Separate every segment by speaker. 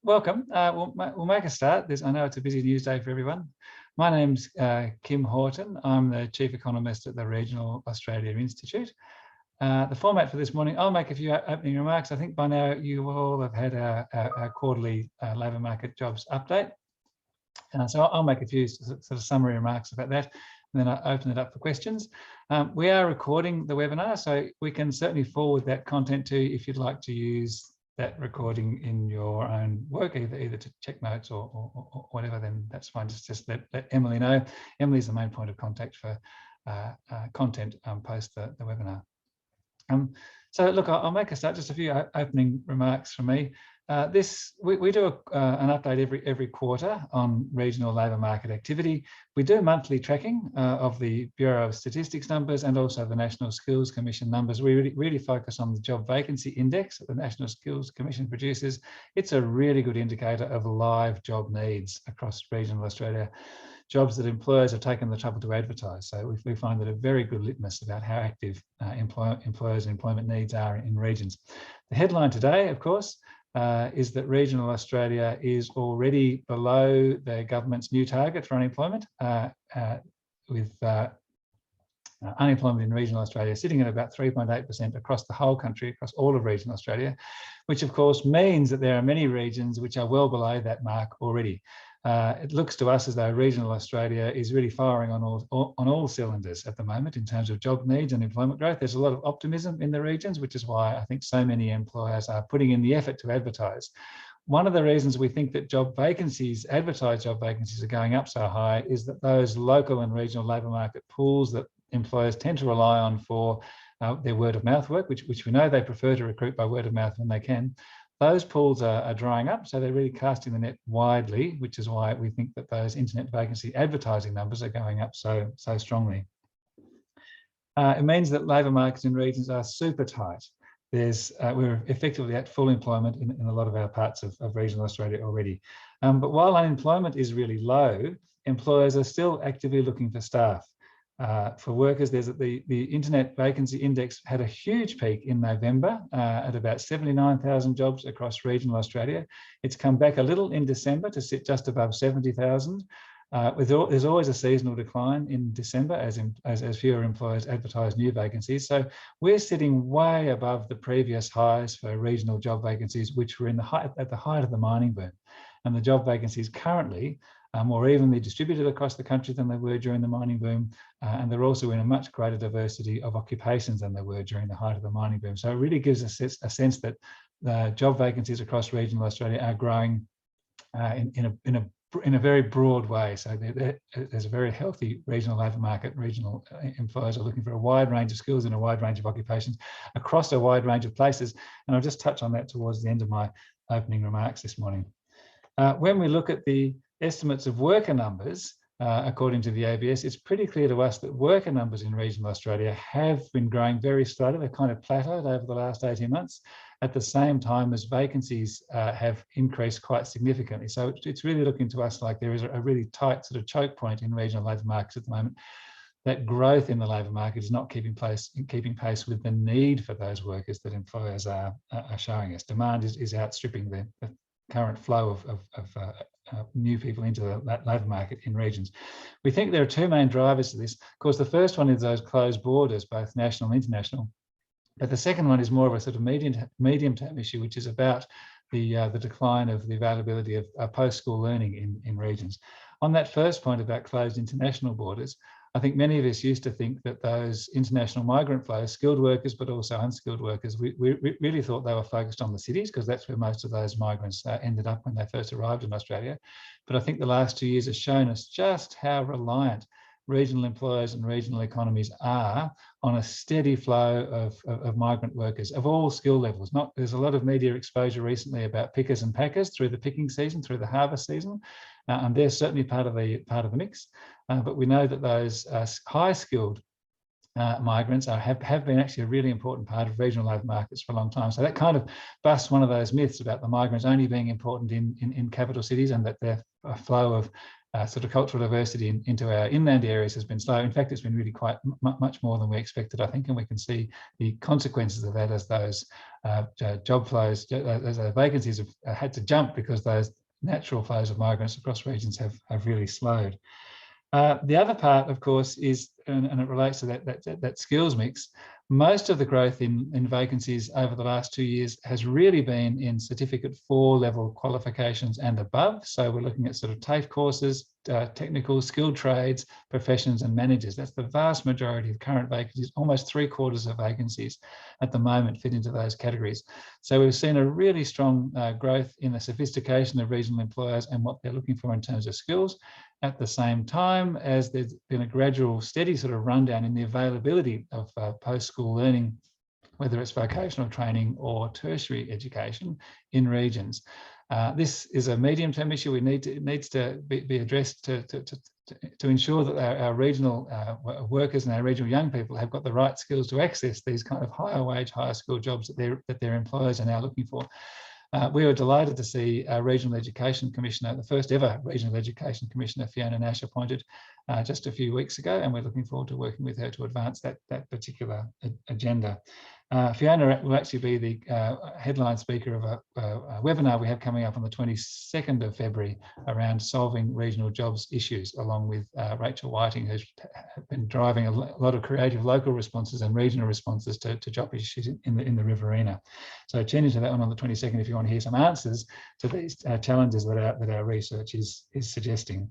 Speaker 1: Welcome. We'll make a start. I know it's a busy news day for everyone. My name's Kim Houghton. I'm the Chief Economist at the Regional Australia Institute. The format for this morning, I'll make a few opening remarks. I think by now you all have had our quarterly labour market jobs update. So I'll make a few sort of summary remarks about that, and then I'll open it up for questions. We are recording the webinar, so we can certainly forward that content to you if you'd like to use that recording in your own work, either to check notes or whatever, then that's fine. Just let Emily know. Emily's the main point of contact for content post the webinar. So look, I'll make a start, just a few opening remarks from me. We do an update every quarter on regional labour market activity. We do monthly tracking of the Bureau of Statistics numbers and also the National Skills Commission numbers. We really focus on the job vacancy index that the National Skills Commission produces. It's a really good indicator of live job needs across regional Australia, jobs that employers have taken the trouble to advertise. So we find that a very good litmus about how active employers and employment needs are in regions. The headline today, of course, is that regional Australia is already below the government's new target for unemployment, with unemployment in regional Australia sitting at about 3.8% across the whole country, across all of regional Australia, which of course means that there are many regions which are well below that mark already. It looks to us as though regional Australia is really firing on all cylinders at the moment in terms of job needs and employment growth. There's a lot of optimism in the regions, which is why I think so many employers are putting in the effort to advertise. One of the reasons we think that advertised job vacancies are going up so high is that those local and regional labour market pools that employers tend to rely on for their word of mouth work, which we know they prefer to recruit by word of mouth when they can. Those pools are drying up, so they're really casting the net widely, which is why we think that those internet vacancy advertising numbers are going up so strongly. It means that labour markets in regions are super tight. We're effectively at full employment in a lot of our parts of regional Australia already. But while unemployment is really low, employers are still actively looking for staff. For workers, the Internet Vacancy Index had a huge peak in November at about 79,000 jobs across regional Australia. It's come back a little in December to sit just above 70,000. There's always a seasonal decline in December as fewer employers advertise new vacancies. So we're sitting way above the previous highs for regional job vacancies, which were at the height of the mining boom. And the job vacancies currently are more evenly distributed across the country than they were during the mining boom, and they're also in a much greater diversity of occupations than they were during the height of the mining boom. So it really gives us a sense that the job vacancies across regional Australia are growing in a very broad way. So there's a very healthy regional labour market. Regional employers are looking for a wide range of skills in a wide range of occupations across a wide range of places. And I'll just touch on that towards the end of my opening remarks this morning. When we look at the estimates of worker numbers, according to the ABS, it's pretty clear to us that worker numbers in regional Australia have been growing very slowly. They've kind of plateaued over the last 18 months, at the same time as vacancies have increased quite significantly. So it's really looking to us like there is a really tight sort of choke point in regional labour markets at the moment. That growth in the labour market is not keeping pace with the need for those workers that employers are showing us. Demand is outstripping the current flow of new people into the labour market in regions. We think there are two main drivers to this. Of course, the first one is those closed borders, both national and international. But the second one is more of a sort of medium-term issue, which is about the decline of the availability of post-school learning in regions. On that first point about closed international borders, I think many of us used to think that those international migrant flows, skilled workers, but also unskilled workers, we really thought they were focused on the cities because that's where most of those migrants ended up when they first arrived in Australia. But I think the last 2 years has shown us just how reliant regional employers and regional economies are on a steady flow of migrant workers of all skill levels. There's a lot of media exposure recently about pickers and packers through the picking season, through the harvest season, and they're certainly part of the mix. But we know that those high skilled migrants have been actually a really important part of regional labour markets for a long time. So that kind of busts one of those myths about the migrants only being important in capital cities and that their flow of sort of cultural diversity into our inland areas has been slow. In fact, it's been really quite much more than we expected, I think, and we can see the consequences of that as those job flows, as vacancies have had to jump because those natural flows of migrants across regions have really slowed. The other part, of course, is, and it relates to that skills mix, most of the growth in vacancies over the last 2 years has really been in Certificate 4 level qualifications and above. So we're looking at sort of TAFE courses, technical, skilled trades, professions and managers. That's the vast majority of current vacancies. Almost 3/4 of vacancies at the moment fit into those categories. So we've seen a really strong growth in the sophistication of regional employers and what they're looking for in terms of skills, at the same time as there's been a gradual, steady sort of rundown in the availability of post-school learning, whether it's vocational training or tertiary education in regions. This is a medium-term issue. It needs to be addressed to ensure that our regional workers and our regional young people have got the right skills to access these kind of higher wage, higher skill jobs that their employers are now looking for. We were delighted to see our Regional Education Commissioner, the first ever Regional Education Commissioner, Fiona Nash, appointed just a few weeks ago, and we're looking forward to working with her to advance that particular agenda. Fiona will actually be the headline speaker of a webinar we have coming up on the 22nd of February around solving regional jobs issues, along with Rachel Whiting, who's been driving a lot of creative local responses and regional responses to job issues in the Riverina. So tune into that one on the 22nd if you want to hear some answers to these challenges that our research is suggesting.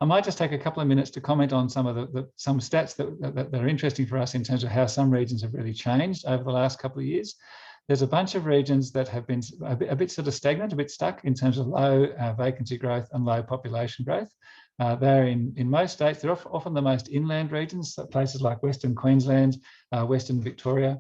Speaker 1: I might just take a couple of minutes to comment on some of some stats that are interesting for us in terms of how some regions have really changed over the last couple of years. There's a bunch of regions that have been a bit sort of stagnant, a bit stuck in terms of low vacancy growth and low population growth. They're in most states, they're often the most inland regions, so places like Western Queensland, Western Victoria,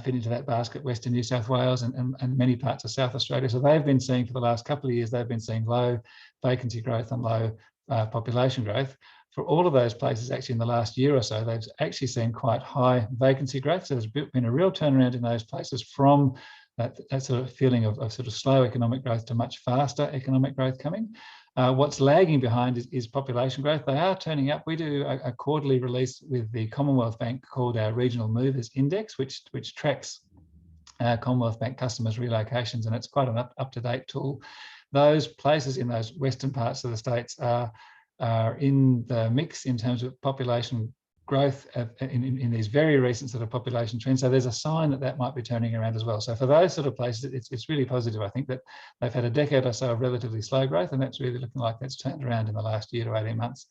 Speaker 1: fit into that basket, Western New South Wales and many parts of South Australia. So they've been seeing, for the last couple of years, they've been seeing low vacancy growth and low population growth. For all of those places, actually in the last year or so, they've actually seen quite high vacancy growth. So there's been a real turnaround in those places from that sort of feeling of sort of slow economic growth to much faster economic growth coming. What's lagging behind is population growth. They are turning up. We do a quarterly release with the Commonwealth Bank called our Regional Movers Index, which tracks Commonwealth Bank customers' relocations, and it's quite an up-to-date tool. Those places in those western parts of the states are in the mix in terms of population growth in these very recent sort of population trends. So there's a sign that might be turning around as well. So for those sort of places, it's really positive. I think that they've had a decade or so of relatively slow growth, and that's really looking like that's turned around in the last year to 18 months.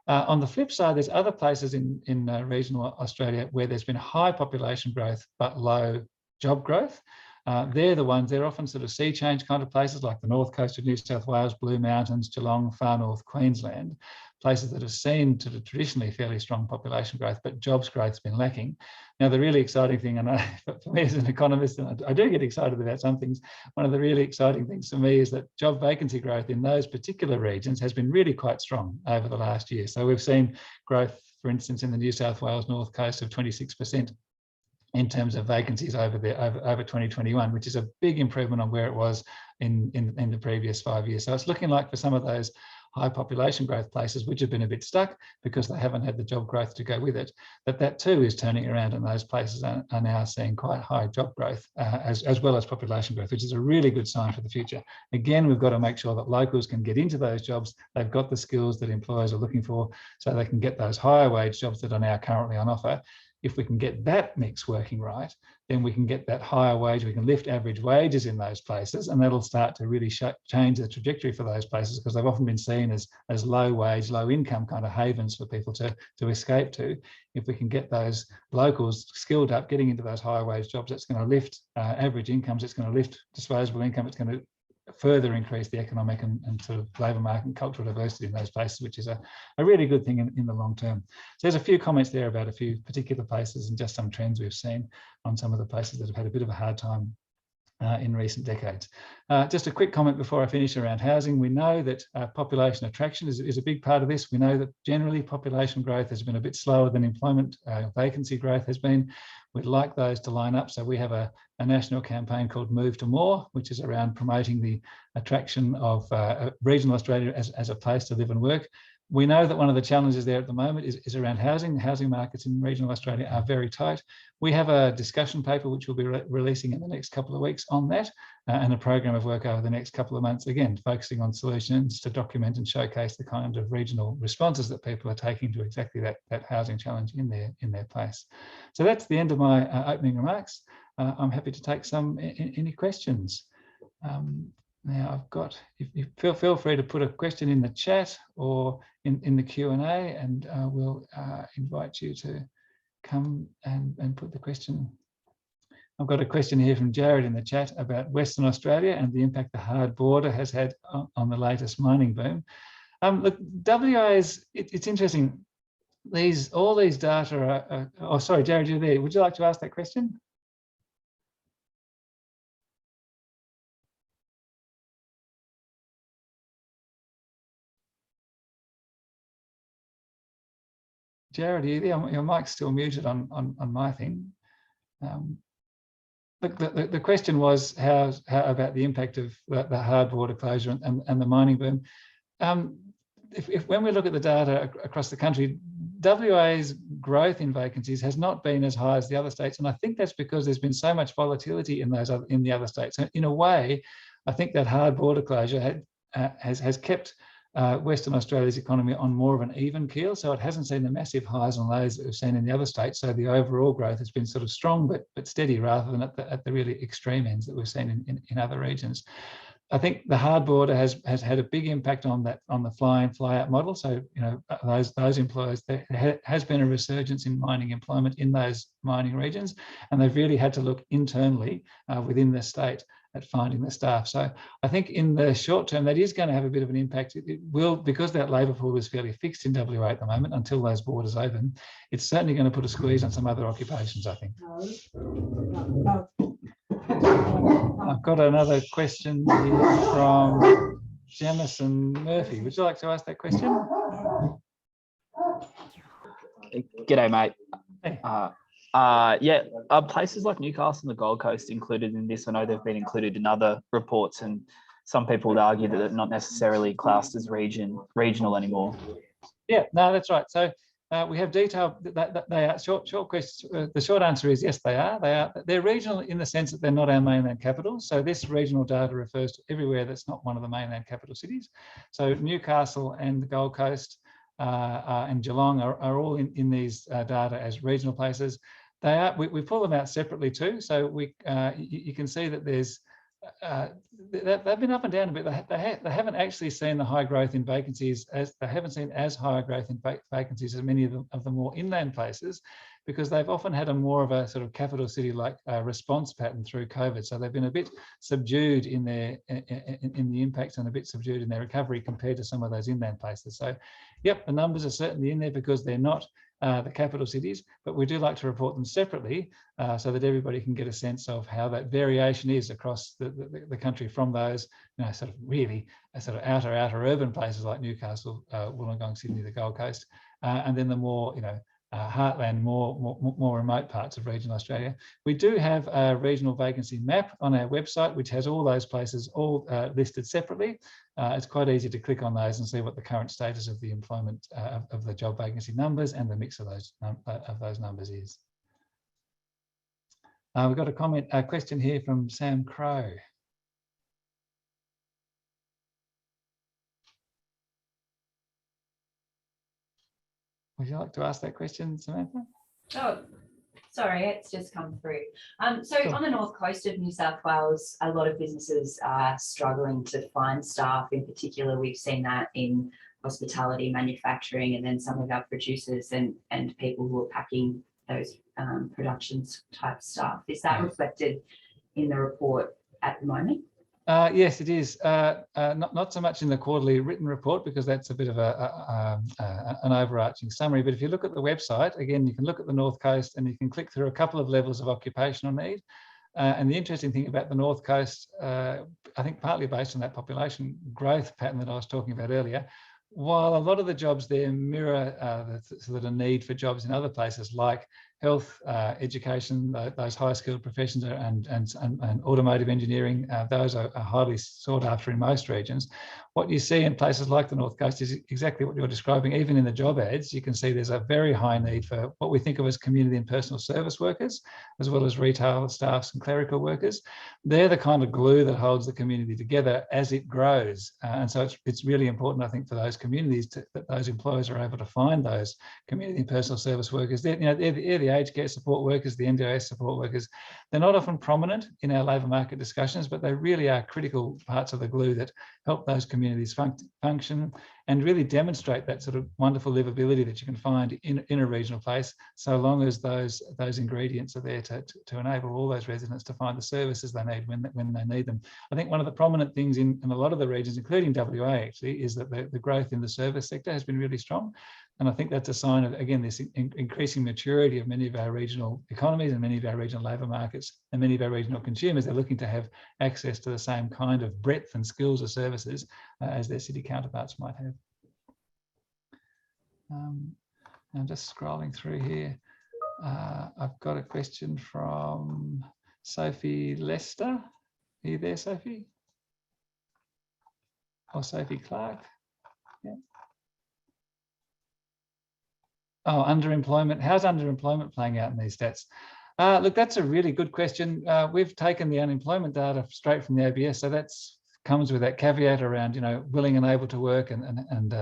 Speaker 1: On the flip side, there's other places in regional Australia where there's been high population growth but low job growth. They're often sort of sea change kind of places like the north coast of New South Wales, Blue Mountains, Geelong, far north Queensland, places that have seen sort of traditionally fairly strong population growth, but jobs growth's been lacking. Now, the really exciting thing, and for me as an economist, and I do get excited about some things, one of the really exciting things for me is that job vacancy growth in those particular regions has been really quite strong over the last year. So we've seen growth, for instance, in the New South Wales north coast of 26%. In terms of vacancies over 2021, which is a big improvement on where it was in the previous 5 years. So it's looking like for some of those high population growth places, which have been a bit stuck because they haven't had the job growth to go with it, that too is turning around, and those places are now seeing quite high job growth as well as population growth, which is a really good sign for the future. Again, we've got to make sure that locals can get into those jobs. They've got the skills that employers are looking for, so they can get those higher wage jobs that are now currently on offer. If we can get that mix working right, then we can get that higher wage, we can lift average wages in those places, and that'll start to really change the trajectory for those places, because they've often been seen as low wage, low income kind of havens for people to escape to. If we can get those locals skilled up, getting into those higher wage jobs, that's going to lift average incomes, it's going to lift disposable income, it's going to further increase the economic and sort of labour market and cultural diversity in those places, which is a really good thing in the long term. So there's a few comments there about a few particular places and just some trends we've seen on some of the places that have had a bit of a hard time in recent decades. Just a quick comment before I finish around housing. We know that population attraction is a big part of this. We know that generally population growth has been a bit slower than employment vacancy growth has been. We'd like those to line up. So we have a national campaign called Move to More, which is around promoting the attraction of regional Australia as a place to live and work. We know that one of the challenges there at the moment is around housing. The housing markets in regional Australia are very tight. We have a discussion paper which we'll be releasing in the next couple of weeks on that, and a program of work over the next couple of months, again, focusing on solutions to document and showcase the kind of regional responses that people are taking to exactly that housing challenge in their place. So that's the end of my opening remarks. I'm happy to take any questions. Now I've got, if you feel free to put a question in the chat or in the Q&A, and we'll invite you to come and put the question. I've got a question here from Jared in the chat about Western Australia and the impact the hard border has had on the latest mining boom. Look, WA it's interesting. All these data are, oh, sorry, Jared, you're there. Would you like to ask that question? Jared, your mic's still muted on my thing. Look, the question was how about the impact of the hard border closure and the mining boom. When we look at the data across the country, WA's growth in vacancies has not been as high as the other states, and I think that's because there's been so much volatility in the other states. So in a way, I think that hard border closure has kept Western Australia's economy on more of an even keel, so it hasn't seen the massive highs and lows that we've seen in the other states. So the overall growth has been sort of strong but steady, rather than at the really extreme ends that we've seen in other regions. I think the hard border has had a big impact on the fly-in, fly-out model. So those employers, there has been a resurgence in mining employment in those mining regions, and they've really had to look internally within the state at finding the staff. So I think in the short term, that is going to have a bit of an impact. It will, because that labour pool is fairly fixed in WA at the moment until those borders open, it's certainly going to put a squeeze on some other occupations, I think. I've got another question here from Jamison Murphy. Would you like to ask that question?
Speaker 2: G'day, mate.
Speaker 1: Hey.
Speaker 2: Yeah, are places like Newcastle and the Gold Coast included in this? I know they've been included in other reports, and some people would argue that they're not necessarily classed as regional anymore.
Speaker 1: Yeah, no, that's right. So we have detail that they are short question. The short answer is yes, they are. They're regional in the sense that they're not our mainland capitals. So this regional data refers to everywhere that's not one of the mainland capital cities. So Newcastle and the Gold Coast and Geelong are all in these data as regional places. They are. We pull them out separately too. So you can see that there's they've been up and down a bit. They haven't actually seen the high growth in vacancies they haven't seen as high growth in vacancies as many of the more inland places, because they've often had a more of a sort of capital city like response pattern through COVID. So they've been a bit subdued in the impacts and a bit subdued in their recovery compared to some of those inland places. So, yep, the numbers are certainly in there because they're not the capital cities, but we do like to report them separately so that everybody can get a sense of how that variation is across the country, from those sort of really sort of outer urban places like Newcastle, Wollongong, Sydney, the Gold Coast, and then the more heartland, more remote parts of regional Australia. We do have a regional vacancy map on our website, which has all those places all listed separately. It's quite easy to click on those and see what the current status of the employment of the job vacancy numbers and the mix of those numbers is. We've got a question here from Sam Crow. Would you like to ask that question, Samantha?
Speaker 3: Oh, sorry, it's just come through. So
Speaker 1: Sure.
Speaker 3: On the north coast of New South Wales, a lot of businesses are struggling to find staff. In particular, we've seen that in hospitality, manufacturing, and then some of our producers and people who are packing those productions type stuff. Is that reflected in the report at the moment?
Speaker 1: Yes, it is. Not so much in the quarterly written report, because that's a bit of an overarching summary. But if you look at the website, again, you can look at the North Coast and you can click through a couple of levels of occupational need. And the interesting thing about the North Coast, I think partly based on that population growth pattern that I was talking about earlier, while a lot of the jobs there mirror the sort of need for jobs in other places like health, education, those high-skilled professions and automotive engineering, those are highly sought after in most regions. What you see in places like the North Coast is exactly what you're describing. Even in the job ads, you can see there's a very high need for what we think of as community and personal service workers, as well as retail staffs and clerical workers. They're the kind of glue that holds the community together as it grows. And so it's really important, I think, for those communities that those employers are able to find those community and personal service workers. They're the aged care support workers, the NDIS support workers. They're not often prominent in our labour market discussions, but they really are critical parts of the glue that help those communities function and really demonstrate that sort of wonderful livability that you can find in a regional place, so long as those ingredients are there to enable all those residents to find the services they need when they need them. I think one of the prominent things in a lot of the regions, including WA actually, is that the growth in the service sector has been really strong. And I think that's a sign of, again, this increasing maturity of many of our regional economies and many of our regional labour markets and many of our regional consumers. They're looking to have access to the same kind of breadth and skills of services as their city counterparts might have. I'm just scrolling through here. I've got a question from Sophie Lester. Are you there, Sophie? Or Sophie Clark? Yeah. Oh, underemployment. How's underemployment playing out in these stats? Look, that's a really good question. We've taken the unemployment data straight from the ABS, so that's comes with that caveat around, willing and able to work and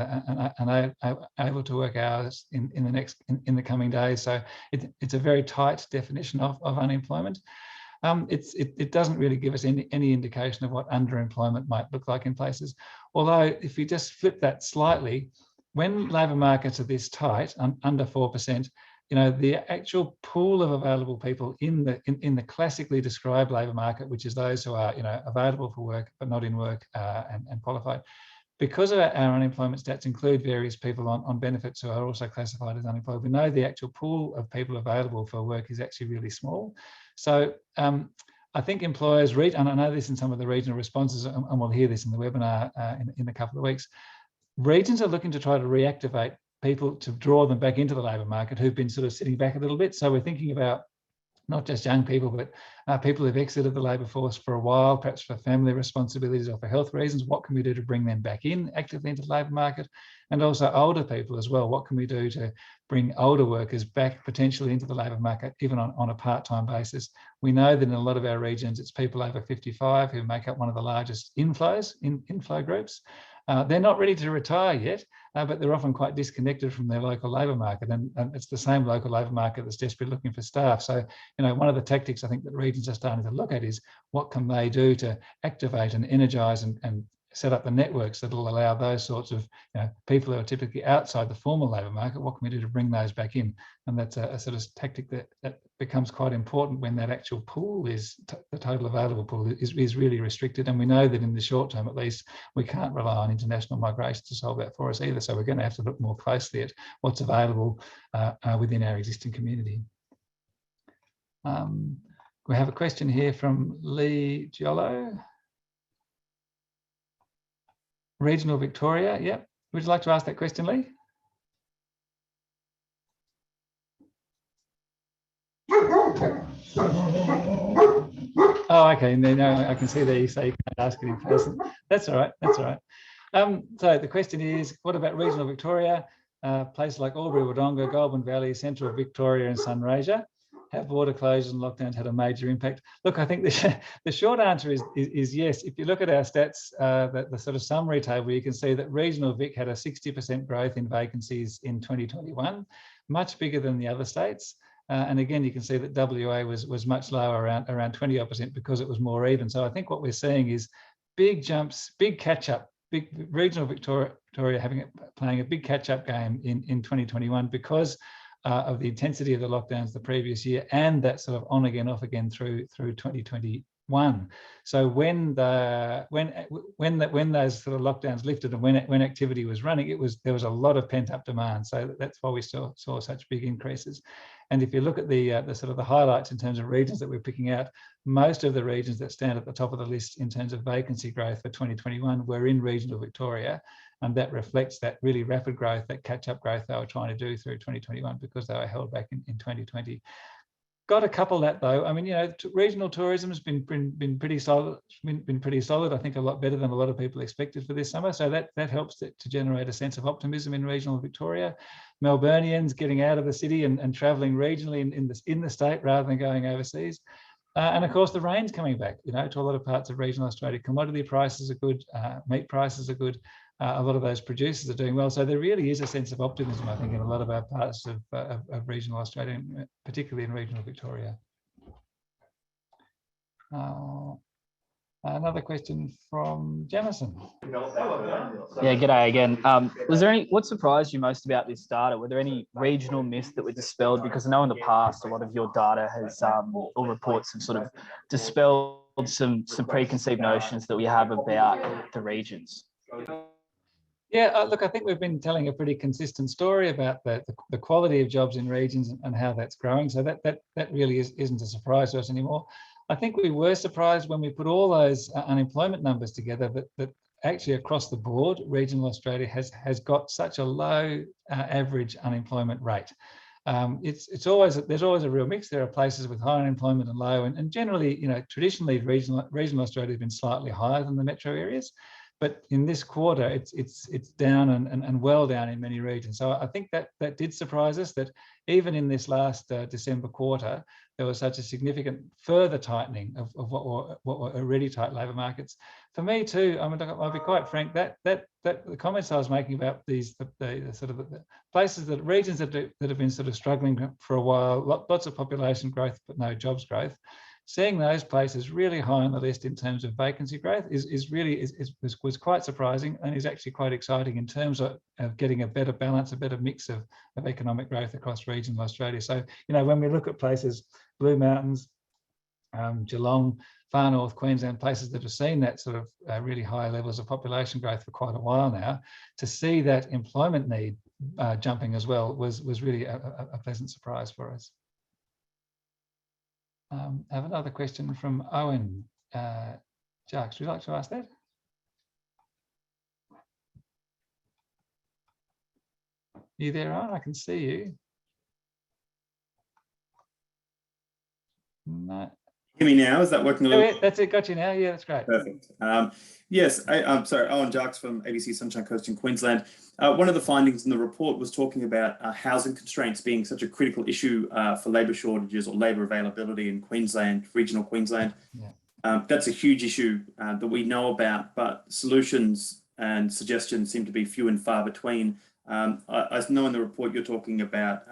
Speaker 1: able to work hours in the coming days. So it's a very tight definition of unemployment. It doesn't really give us any indication of what underemployment might look like in places. Although if you just flip that slightly, when labour markets are this tight, under 4%, the actual pool of available people in the classically described labour market, which is those who are available for work but not in work and qualified, because our unemployment stats include various people on benefits who are also classified as unemployed, we know the actual pool of people available for work is actually really small. So I think employers read, and I know this in some of the regional responses, and we'll hear this in the webinar in a couple of weeks. Regions are looking to try to reactivate people to draw them back into the labour market who've been sort of sitting back a little bit. So we're thinking about not just young people, but people who've exited the labour force for a while, perhaps for family responsibilities or for health reasons. What can we do to bring them back in actively into the labour market? And also older people as well. What can we do to bring older workers back potentially into the labour market, even on a part-time basis? We know that in a lot of our regions, it's people over 55 who make up one of the largest inflow groups. They're not ready to retire yet, but they're often quite disconnected from their local labour market, and it's the same local labour market that's desperately looking for staff. So, one of the tactics I think that regions are starting to look at is what can they do to activate and energise and set up the networks that will allow those sorts of people who are typically outside the formal labour market. What can we do to bring those back in? And that's a sort of tactic that becomes quite important when that actual pool is the total available pool is really restricted. And we know that in the short term, at least, we can't rely on international migration to solve that for us either. So we're going to have to look more closely at what's available within our existing community. We have a question here from Lee Giollo. Regional Victoria, yep. Would you like to ask that question, Lee? Oh, okay. And then I can see there you say you can't ask it in person. That's all right. That's all right. So the question is, what about regional Victoria? Places like Albury, Wodonga, Goulburn Valley, Central Victoria, and Sunraysia. Have border closures and lockdowns had a major impact? Look, I think the short answer is yes. If you look at our stats, the sort of summary table, you can see that regional Vic had a 60% growth in vacancies in 2021, much bigger than the other states. And again, you can see that WA was much lower, around 20% because it was more even. So I think what we're seeing is big jumps, big catch up, big regional Victoria playing a big catch up game in 2021 because of the intensity of the lockdowns the previous year and that sort of on again, off again through 2021. So when those sort of lockdowns lifted and when activity was running, there was a lot of pent up demand. So that's why we saw such big increases. And if you look at the sort of the highlights in terms of regions that we're picking out, most of the regions that stand at the top of the list in terms of vacancy growth for 2021 were in regional Victoria. And that reflects that really rapid growth, that catch-up growth they were trying to do through 2021 because they were held back in 2020. Got a couple that though. I mean, you know, regional tourism has been pretty solid. Been pretty solid. I think a lot better than a lot of people expected for this summer. So that helps to generate a sense of optimism in regional Victoria. Melburnians getting out of the city and travelling regionally in the state rather than going overseas. And of course, the rain's coming back. You know, to a lot of parts of regional Australia. Commodity prices are good. Meat prices are good. A lot of those producers are doing well. So there really is a sense of optimism, I think, in a lot of our parts of regional Australia, particularly in regional Victoria. Another question from Jamison.
Speaker 2: Yeah, g'day again. What surprised you most about this data? Were there any regional myths that were dispelled? Because I know in the past, a lot of your data has, or reports have sort of dispelled some preconceived notions that we have about the regions.
Speaker 1: Yeah, look, I think we've been telling a pretty consistent story about the quality of jobs in regions and how that's growing. So that really isn't a surprise to us anymore. I think we were surprised when we put all those unemployment numbers together that actually across the board, regional Australia has got such a low average unemployment rate. There's always a real mix. There are places with high unemployment and low, and generally, you know, traditionally regional Australia has been slightly higher than the metro areas. But in this quarter, it's down and well down in many regions. So I think that did surprise us that even in this last December quarter, there was such a significant further tightening of what were already tight labour markets. For me too, I mean, I'll be quite frank, that the comments I was making about these the sort of the places, that regions that have been sort of struggling for a while, lots of population growth but no jobs growth. Seeing those places really high on the list in terms of vacancy growth was quite surprising, and is actually quite exciting in terms of getting a better balance, a better mix of economic growth across regional Australia. So, you know, when we look at places, Blue Mountains, Geelong, far north Queensland, places that have seen that sort of really high levels of population growth for quite a while now, to see that employment need jumping as well was really a pleasant surprise for us. I have another question from Owen. Jacques, would you like to ask that? You there, Owen? I can see you. No.
Speaker 4: Hear me now? Is that working a little?
Speaker 1: Yeah, that's it. Got you now. Yeah, that's great.
Speaker 4: Perfect. Yes, I'm sorry, Owen Jacques from ABC Sunshine Coast in Queensland. One of the findings in the report was talking about housing constraints being such a critical issue for labour shortages or labour availability in Queensland, regional Queensland. Yeah. That's a huge issue that we know about, but solutions and suggestions seem to be few and far between. I know in the report you're talking about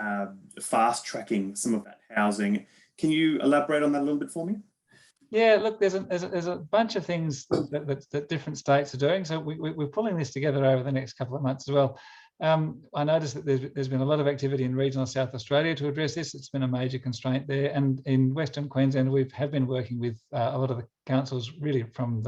Speaker 4: fast tracking some of that housing. Can you elaborate on that a little bit for me?
Speaker 1: Yeah, look, there's a bunch of things that different states are doing. So we're pulling this together over the next couple of months as well. I noticed that there's been a lot of activity in regional South Australia to address this. It's been a major constraint there. And in Western Queensland, we have been working with a lot of the councils really from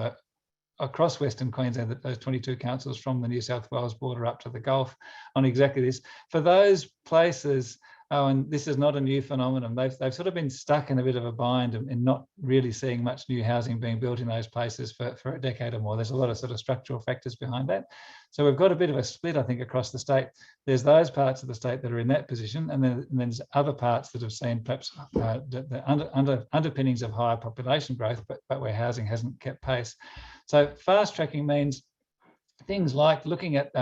Speaker 1: across Western Queensland, those 22 councils from the New South Wales border up to the Gulf on exactly this. For those places, and this is not a new phenomenon, they've sort of been stuck in a bit of a bind and not really seeing much new housing being built in those places for a decade or more. There's a lot of sort of structural factors behind that. So we've got a bit of a split, I think, across the state. There's those parts of the state that are in that position, and then there's other parts that have seen perhaps the underpinnings of higher population growth, but where housing hasn't kept pace. So fast tracking means things like looking at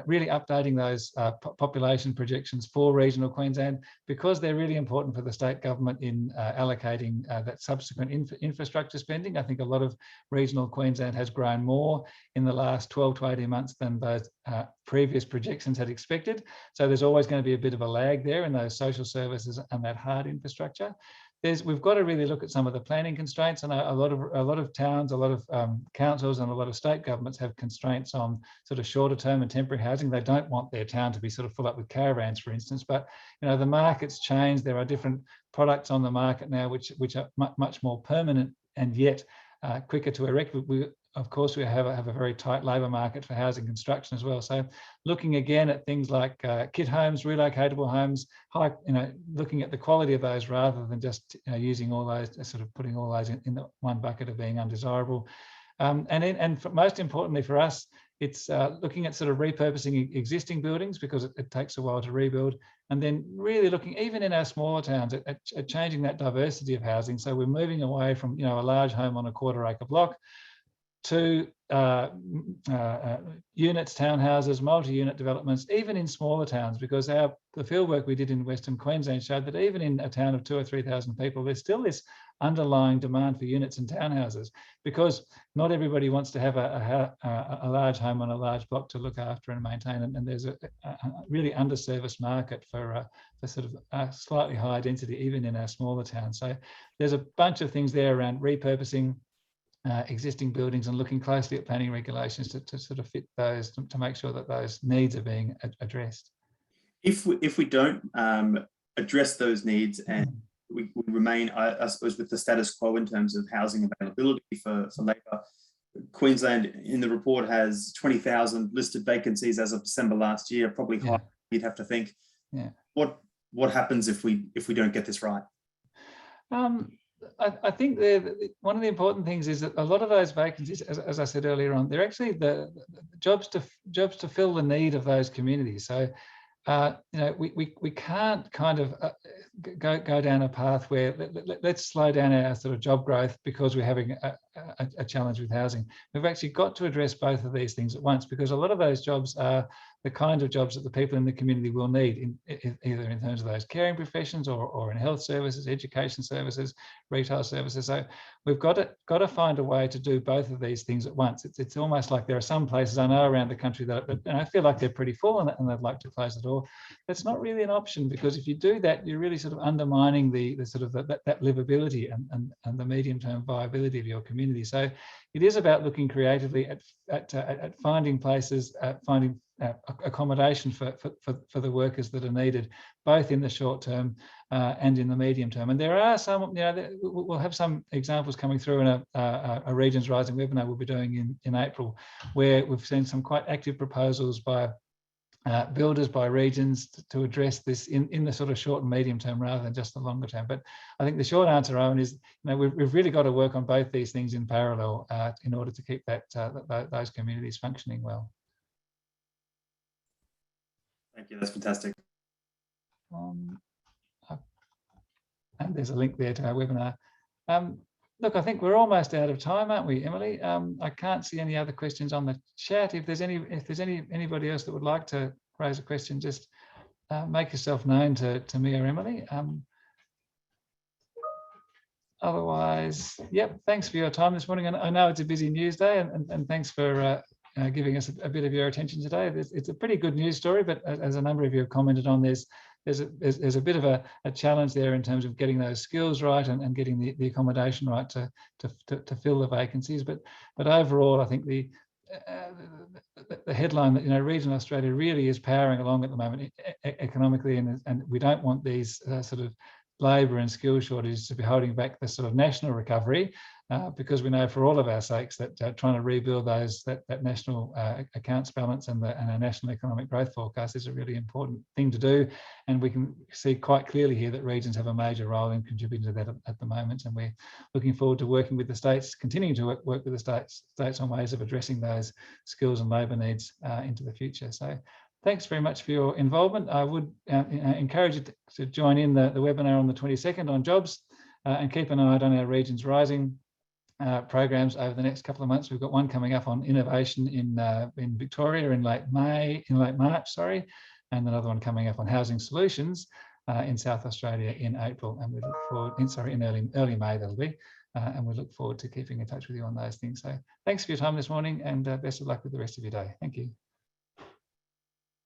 Speaker 1: really updating those population projections for regional Queensland, because they're really important for the state government in allocating that subsequent infrastructure spending. I think a lot of regional Queensland has grown more in the last 12 to 18 months than those previous projections had expected. So there's always going to be a bit of a lag there in those social services and that hard infrastructure. We've got to really look at some of the planning constraints. And a lot of towns, a lot of councils and a lot of state governments have constraints on sort of shorter term and temporary housing. They don't want their town to be sort of full up with caravans, for instance. But you know, the market's changed. There are different products on the market now which are much more permanent and yet quicker to erect. of course, we have a very tight labour market for housing construction as well. So looking again at things like kit homes, relocatable homes, looking at the quality of those rather than just using all those, sort of putting all those in the one bucket of being undesirable. Most importantly for us, it's looking at sort of repurposing existing buildings, because it takes a while to rebuild, and then really looking, even in our smaller towns, at changing that diversity of housing. So we're moving away from a large home on a quarter-acre block to units, townhouses, multi-unit developments, even in smaller towns, because the fieldwork we did in Western Queensland showed that even in a town of 2,000 or 3,000 people, there's still this underlying demand for units and townhouses, because not everybody wants to have a large home on a large block to look after and maintain, and there's a really underserviced market for sort of slightly higher density, even in our smaller towns. So there's a bunch of things there around repurposing existing buildings and looking closely at planning regulations to sort of fit those, to make sure that those needs are being addressed.
Speaker 4: If we don't address those needs and we remain, I suppose, with the status quo in terms of housing availability for labour, Queensland in the report has 20,000 listed vacancies as of December last year, probably high, you'd have to think. Yeah. What happens if we don't get this right?
Speaker 1: I think one of the important things is that a lot of those vacancies, as I said earlier on, they're actually the jobs to fill the need of those communities. So we can't kind of go down a path where let's slow down our sort of job growth because we're having a challenge with housing. We've actually got to address both of these things at once, because a lot of those jobs are the kind of jobs that the people in the community will need, either in terms of those caring professions or in health services, education services, retail services. So we've got to find a way to do both of these things at once. It's almost like there are some places I know around the country that I feel like they're pretty full and they'd like to close the door. That's not really an option, because if you do that, you're really sort of undermining the sort of that livability and the medium-term viability of your community. So it is about looking creatively at finding places, finding accommodation for the workers that are needed, both in the short term and in the medium term. And there are some, we'll have some examples coming through in a Regions Rising webinar we'll be doing in April, where we've seen some quite active proposals by builders, by regions, to address this in the sort of short and medium term rather than just the longer term. But I think the short answer, Owen, is we've really got to work on both these things in parallel in order to keep those communities functioning well.
Speaker 4: Thank you, that's fantastic.
Speaker 1: And there's a link there to our webinar. Look, I think we're almost out of time, aren't we, Emily? I can't see any other questions on the chat. If there's anybody else that would like to raise a question, just make yourself known to me or Emily. Otherwise, yep, thanks for your time this morning. And I know it's a busy news day, and thanks for giving us a bit of your attention today. It's a pretty good news story, but as a number of you have commented on, there's a bit of a challenge there in terms of getting those skills right and getting the accommodation right to fill the vacancies. But overall, I think the headline that regional Australia really is powering along at the moment economically, and we don't want these sort of labour and skill shortages to be holding back the sort of national recovery, because we know for all of our sakes that trying to rebuild that national accounts balance and our national economic growth forecast is a really important thing to do. And we can see quite clearly here that regions have a major role in contributing to that at the moment. And we're looking forward to working with the states, continuing to work with the states on ways of addressing those skills and labour needs into the future. So thanks very much for your involvement. I would encourage you to join in the webinar on the 22nd on jobs, and keep an eye out on our Regions Rising programs over the next couple of months. We've got one coming up on innovation in Victoria in late March, and another one coming up on housing solutions in South Australia in April. And we look forward, in early May that'll be, and we look forward to keeping in touch with you on those things. So thanks for your time this morning, and best of luck with the rest of your day. Thank you.